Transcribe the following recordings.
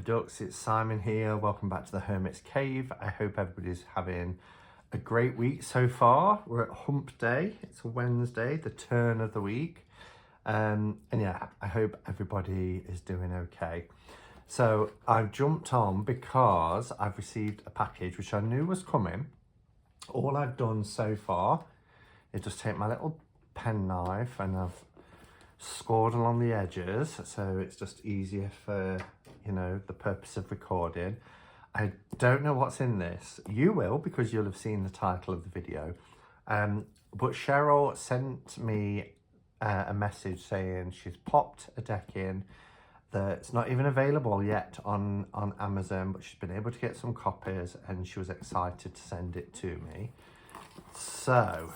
Ducks, it's Simon here. Welcome back to the Hermit's Cave. I hope everybody's having a great week so far. We're at hump day. It's a Wednesday, the turn of the week. And yeah, I hope everybody is doing okay. So I've jumped on because I've received a package which I knew was coming. All I've done so far is just take my little pen knife and I've scored along the edges, so it's just easier for, you know, the purpose of recording. I don't know what's in this. You will, because you'll have seen the title of the video. But Cheryl sent me a message saying she's popped a deck in that's not even available yet on Amazon, but she's been able to get some copies and she was excited to send it to me. So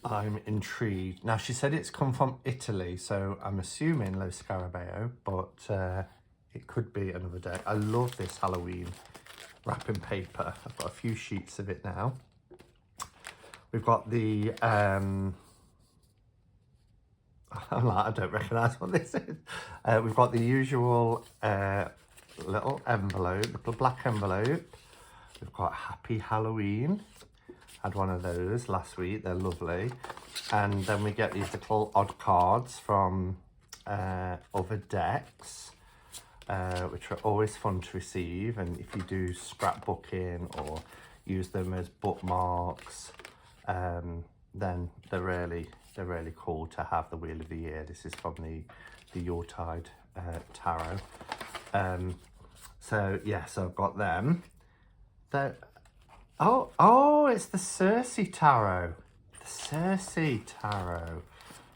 I'm intrigued. Now, she said it's come from Italy, so I'm assuming Lo Scarabeo, but it could be another deck. I love this Halloween wrapping paper. I've got a few sheets of it now. We've got the, I don't recognise what this is. We've got the usual little envelope, little black envelope. We've got Happy Halloween. Had one of those last week, they're lovely. And then we get these little odd cards from other decks, which are always fun to receive. And if you do scrapbooking or use them as bookmarks, then they're really cool to have. The Wheel of the Year. This is from the Yuletide Tarot. So yeah, so I've got them. Oh, it's the Cersei Tarot. The Cersei Tarot.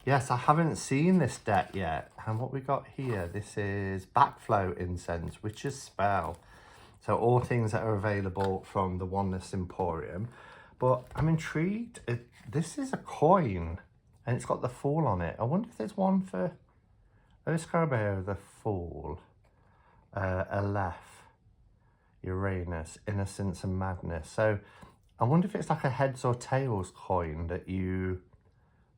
Yes, I haven't seen this deck yet. And what we got here, this is Backflow Incense, Witch's Spell. So all things that are available from the Oneness Emporium. But I'm intrigued. This is a coin and it's got the Fool on it. I wonder if there's one for Lo Scarabeo, the Fool. Aleph. Uranus, Innocence and Madness. So I wonder if it's like a heads or tails coin that you,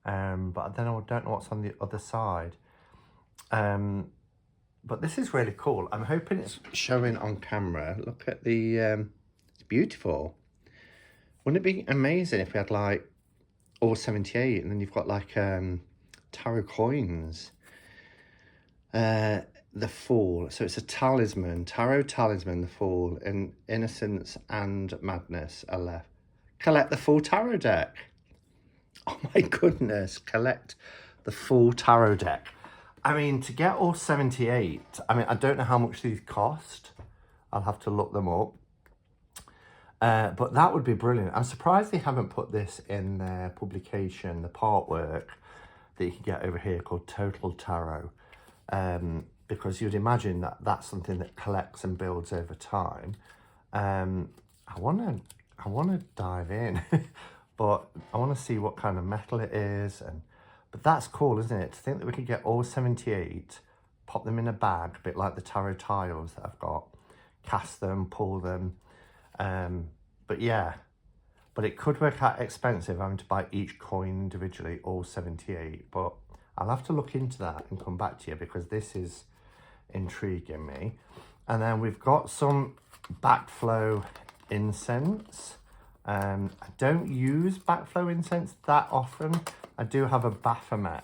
but then I don't know what's on the other side. But this is really cool. I'm hoping it's showing on camera. Look at the, it's beautiful. Wouldn't it be amazing if we had like all 78 and then you've got like tarot coins? The Fool, so it's a talisman, tarot talisman, the Fool, and Innocence and Madness are left. Collect the full tarot deck. Oh my goodness, collect the full tarot deck. I mean, to get all 78, I mean, I don't know how much these cost. I'll have to look them up. But that would be brilliant. I'm surprised they haven't put this in their publication, the part work that you can get over here called Total Tarot. Because you'd imagine that that's something that collects and builds over time. I want to dive in, but I want to see what kind of metal it is. But that's cool, isn't it? To think that we could get all 78, pop them in a bag, a bit like the tarot tiles that I've got, cast them, pull them. But yeah, but it could work out expensive having to buy each coin individually, all 78. But I'll have to look into that and come back to you because this is intriguing me. And then we've got some Backflow incense. I don't use Backflow incense that often. I do have a Baphomet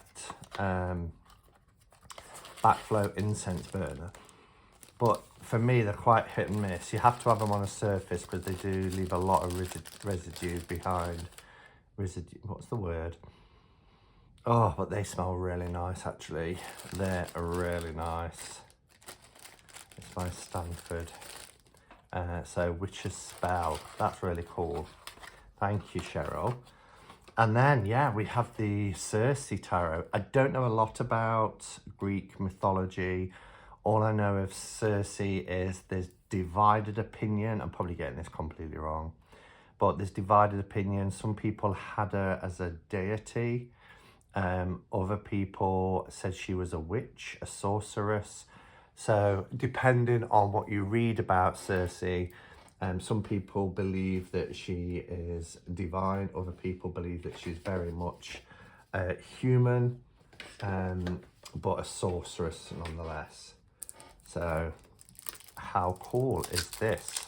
Backflow incense burner, but for me they're quite hit and miss. You have to have them on a surface because they do leave a lot of residue behind. What's the word? Oh, but they smell really nice, actually. They're really nice. It's by Stanford. So, Witch's Spell. That's really cool. Thank you, Cheryl. And then, yeah, we have the Circe Tarot. I don't know a lot about Greek mythology. All I know of Circe is there's divided opinion. I'm probably getting this completely wrong. But there's divided opinion. Some people had her as a deity. Other people said she was a witch, a sorceress. So depending on what you read about Circe, some people believe that she is divine. Other people believe that she's very much human. but a sorceress nonetheless. So how cool is this?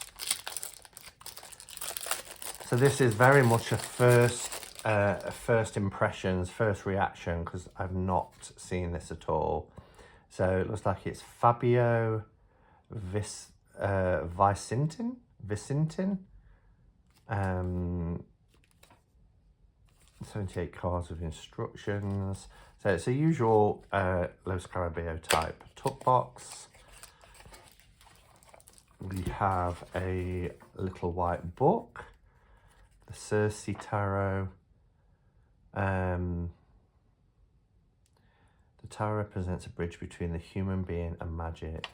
So this is very much a first impressions, first reaction, because I've not seen this at all. So it looks like it's Fabio Vicentin. 78 cards with instructions. So it's a usual Los Scarabeo type tuck box. We have a little white book, the Cersei Tarot. The tarot represents a bridge between the human being and magic.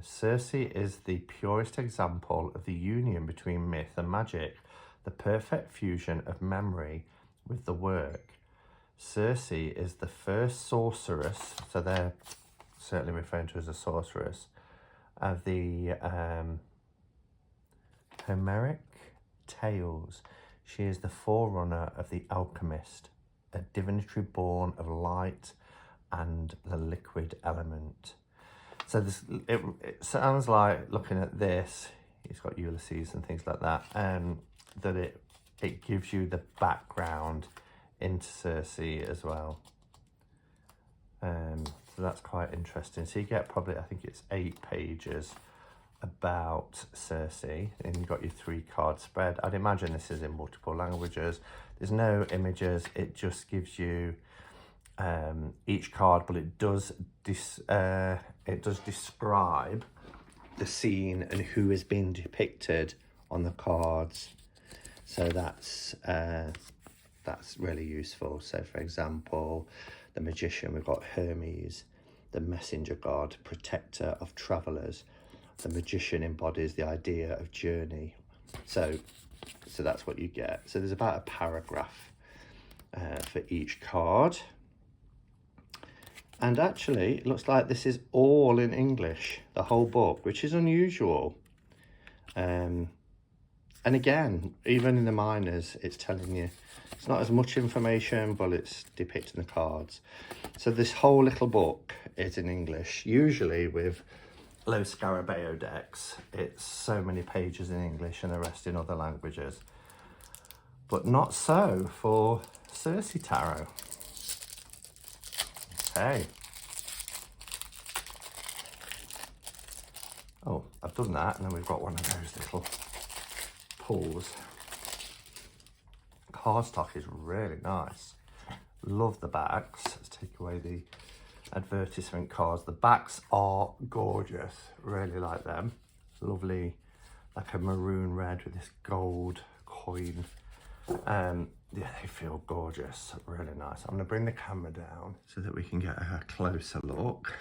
Cersei is the purest example of the union between myth and magic, the perfect fusion of memory with the work. Cersei is the first sorceress, so they're certainly referring to as a sorceress, of the Homeric tales. She is the forerunner of the alchemist, a divinity born of light and the liquid element. So this, it sounds like, looking at this, he's got Ulysses and things like that, that it gives you the background into Cersei as well. So that's quite interesting. So you get probably, I think it's 8 pages about Cersei, and you've got your 3 card spread. I'd imagine this is in multiple languages. There's no images, it just gives you each card, but it does describe the scene and who is being depicted on the cards. So that's really useful. So for example, the magician, we've got Hermes, the messenger god, protector of travelers. The magician embodies the idea of journey. So that's what you get. So there's about a paragraph for each card. And actually, it looks like this is all in English, the whole book, which is unusual. And again, even in the minors, it's telling you, it's not as much information, but it's depicting the cards. So this whole little book is in English. Usually with Los Scarabeo decks, it's so many pages in English and the rest in other languages. But not so for Cersei Tarot. Okay. Oh, I've done that, and then we've got one of those little pulls. Cardstock is really nice. Love the backs. Let's take away the advertisement cards. The backs are gorgeous. Really like them. Lovely, like a maroon red with this gold coin. Yeah, they feel gorgeous. Really nice. I'm going to bring the camera down so that we can get a closer look.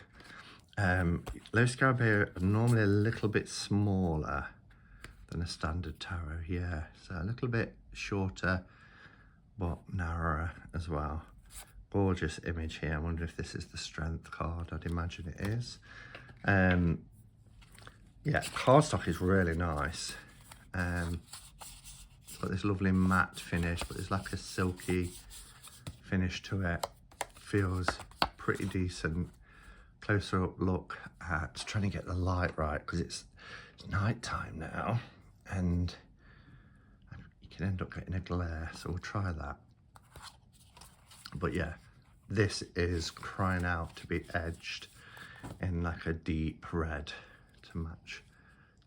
Los Scarabeo are normally a little bit smaller than a standard tarot. Yeah, so a little bit shorter, but narrower as well. Gorgeous image here. I wonder if this is the strength card. I'd imagine it is. Yeah, cardstock is really nice. It's got this lovely matte finish, but there's like a silky finish to it. Feels pretty decent. Closer up look at trying to get the light right, because it's night time now, and you can end up getting a glare, so we'll try that. But yeah, this is crying out to be edged in like a deep red to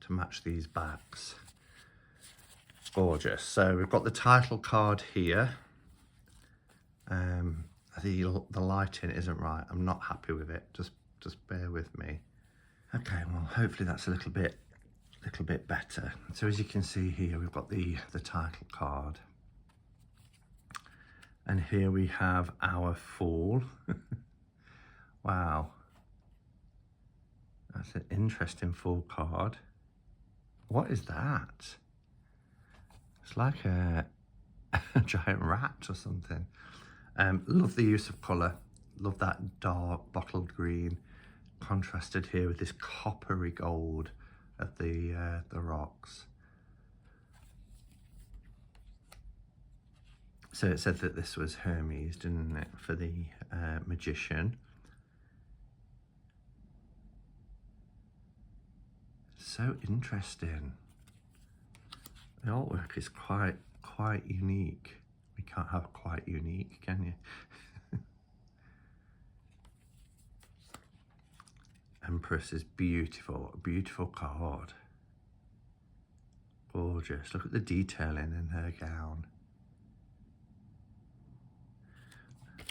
match these backs. Gorgeous. So we've got the title card here. The lighting isn't right. I'm not happy with it. Just bear with me. Okay, well, hopefully that's a little bit better. So as you can see here, we've got the title card. And here we have our Fool. Wow. That's an interesting Fool card. What is that? It's like a giant rat or something. Love the use of colour. Love that dark bottled green contrasted here with this coppery gold of the rocks. So it said that this was Hermes, didn't it, for the magician. So interesting. The artwork is quite unique. We can't have quite unique, can you? Empress is beautiful, a beautiful card. Gorgeous. Look at the detailing in her gown.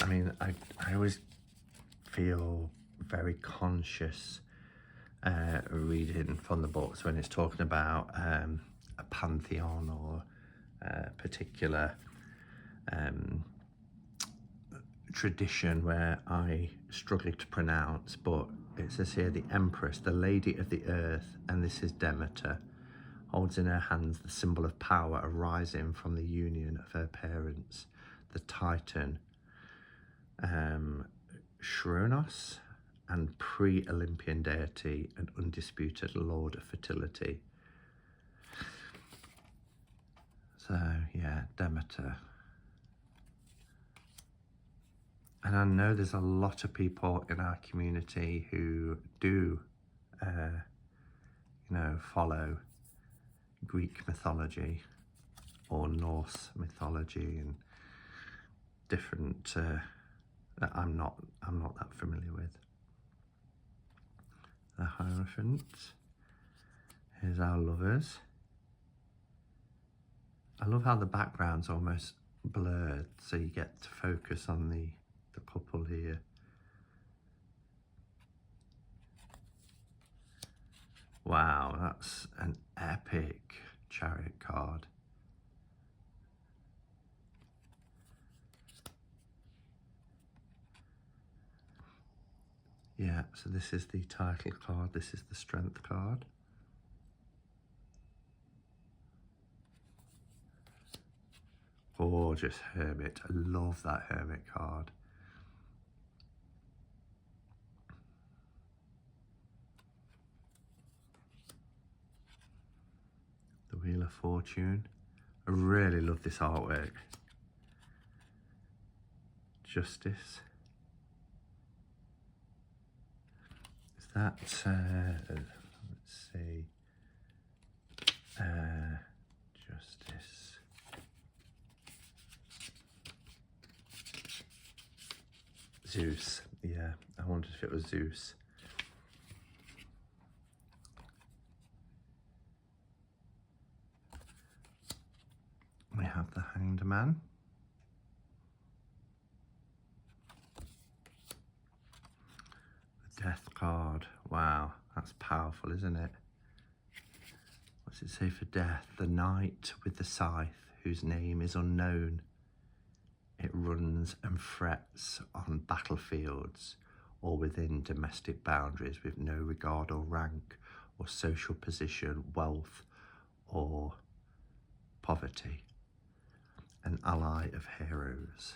I mean, I always feel very conscious reading from the books when it's talking about a pantheon or a particular tradition where I struggle to pronounce, but it says here the Empress, the Lady of the Earth, and this is Demeter, holds in her hands the symbol of power arising from the union of her parents, the Titan Shronos, and pre-Olympian deity and undisputed lord of fertility. So yeah, Demeter. And I know there's a lot of people in our community who do, you know, follow Greek mythology or Norse mythology and different that I'm not that familiar with. The Hierophant. Here's our lovers. I love how the background's almost blurred, so you get to focus on the couple here. Wow, that's an epic Chariot card. Yeah, so this is the title card, this is the Strength card. Gorgeous Hermit, I love that Hermit card. The Wheel of Fortune. I really love this artwork. Justice. Is that, let's see, Justice. Zeus, yeah, I wondered if it was Zeus. We have the Hanged Man. The Death card. Wow, that's powerful, isn't it? What's it say for death? The knight with the scythe, whose name is unknown. It runs and frets on battlefields or within domestic boundaries with no regard or rank or social position, wealth or poverty. An ally of heroes.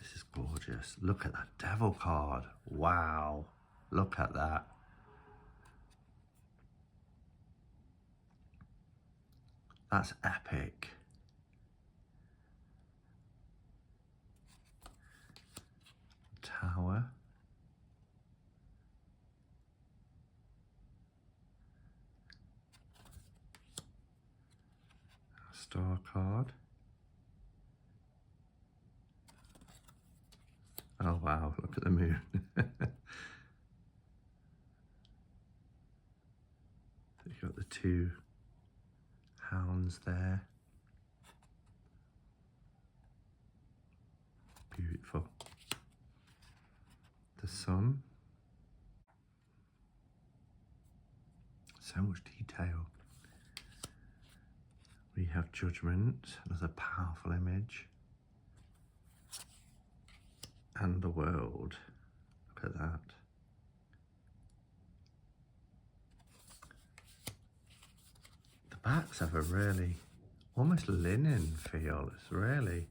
This is gorgeous. Look at that Devil card. Wow. Look at that. That's epic. Tower. Star card. Oh wow, look at the moon. You've got the two hounds there. Beautiful. The sun. So much detail. We have Judgment, another powerful image. And the World. Look at that. The backs have a really, almost linen feel. It's really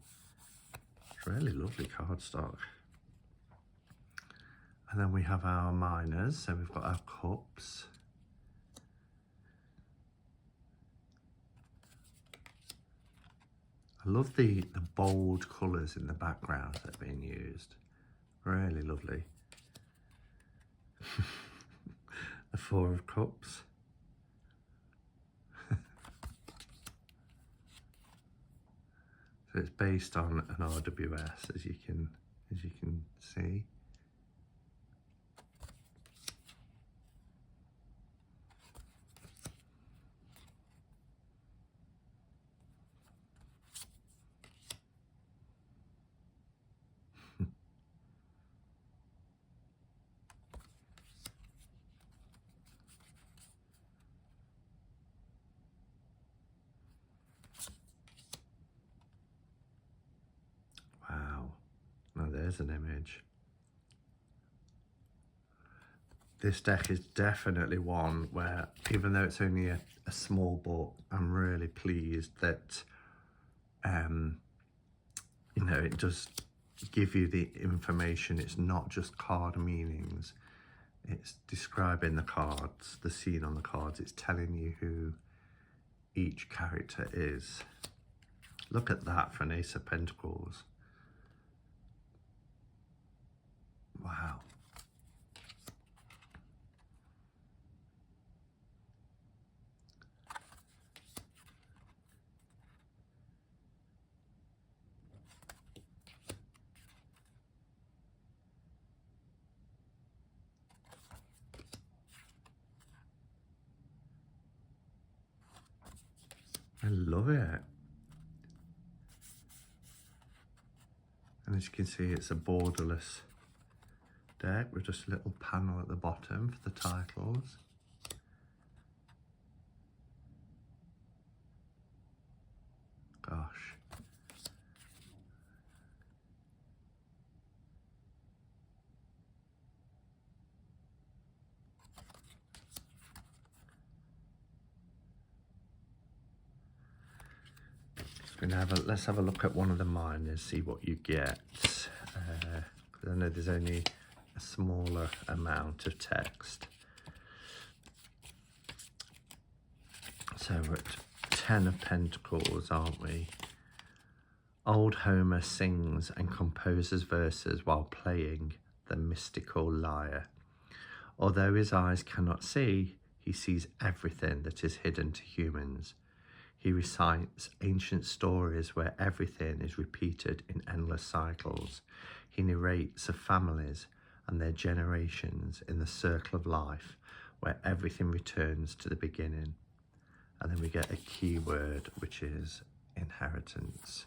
lovely cardstock. And then we have our minors. So we've got our cups. love the bold colours in the background that are being used. Really lovely. The Four of Cups. So it's based on an RWS, as you can see. Wow. Now there's an image. This deck is definitely one where, even though it's only a small book, I'm really pleased that, you know, it does give you the information. It's not just card meanings. It's describing the cards, the scene on the cards. It's telling you who each character is. Look at that for an Ace of Pentacles. Wow. I love it. And as you can see, it's a borderless deck with just a little panel at the bottom for the titles. Gosh. Let's have a look at one of the minors, see what you get. I know there's only a smaller amount of text. So we're at 10 of Pentacles, aren't we? Old Homer sings and composes verses while playing the mystical lyre. Although his eyes cannot see, he sees everything that is hidden to humans. He recites ancient stories where everything is repeated in endless cycles. He narrates of families and their generations in the circle of life where everything returns to the beginning. And then we get a key word, which is inheritance.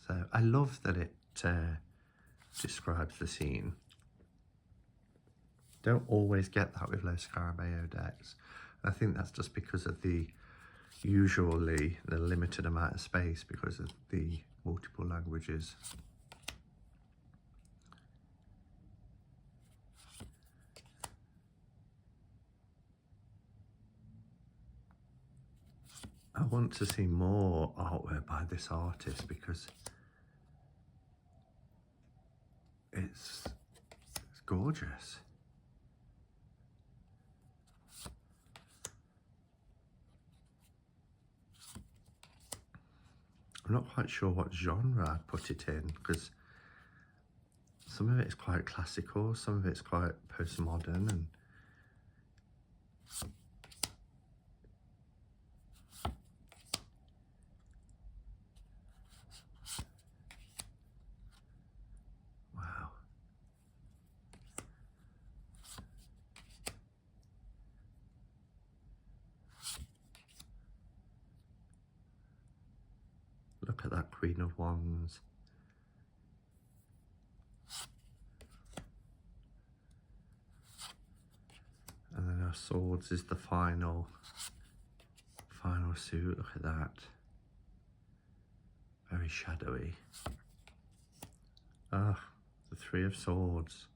So I love that it describes the scene. Don't always get that with Los Scarabeo decks. I think that's just because of usually the limited amount of space because of the multiple languages. I want to see more artwork by this artist because it's gorgeous. I'm not quite sure what genre I'd put it in because some of it is quite classical, some of it's quite postmodern, and wow. Look at that Queen of Wands. And then our swords is the final suit. Look at that. Very shadowy. Ah, the Three of Swords.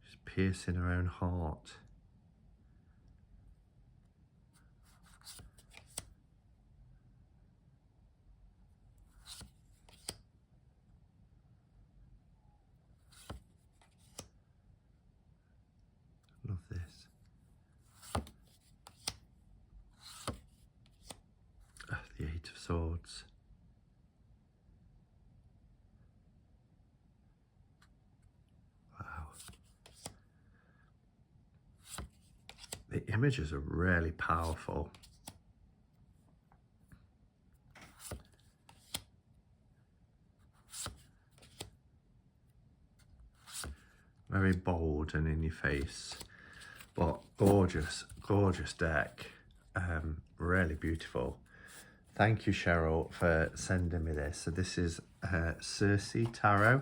She's piercing her own heart. Love this. Swords. Wow. The images are really powerful. Very bold and in your face, but gorgeous, gorgeous deck. Really beautiful. Thank you, Cheryl, for sending me this. So this is Cersei Tarot.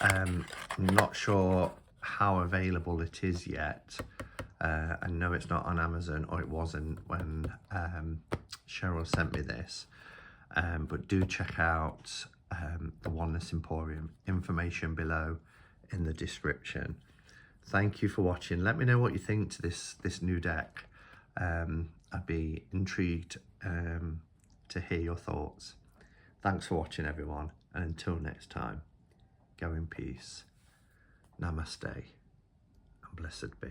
I'm not sure how available it is yet. I know it's not on Amazon, or it wasn't when Cheryl sent me this. But do check out the Oneness Emporium. Information below in the description. Thank you for watching. Let me know what you think to this new deck. I'd be intrigued to hear your thoughts. Thanks for watching, everyone, and until next time, go in peace. Namaste and blessed be.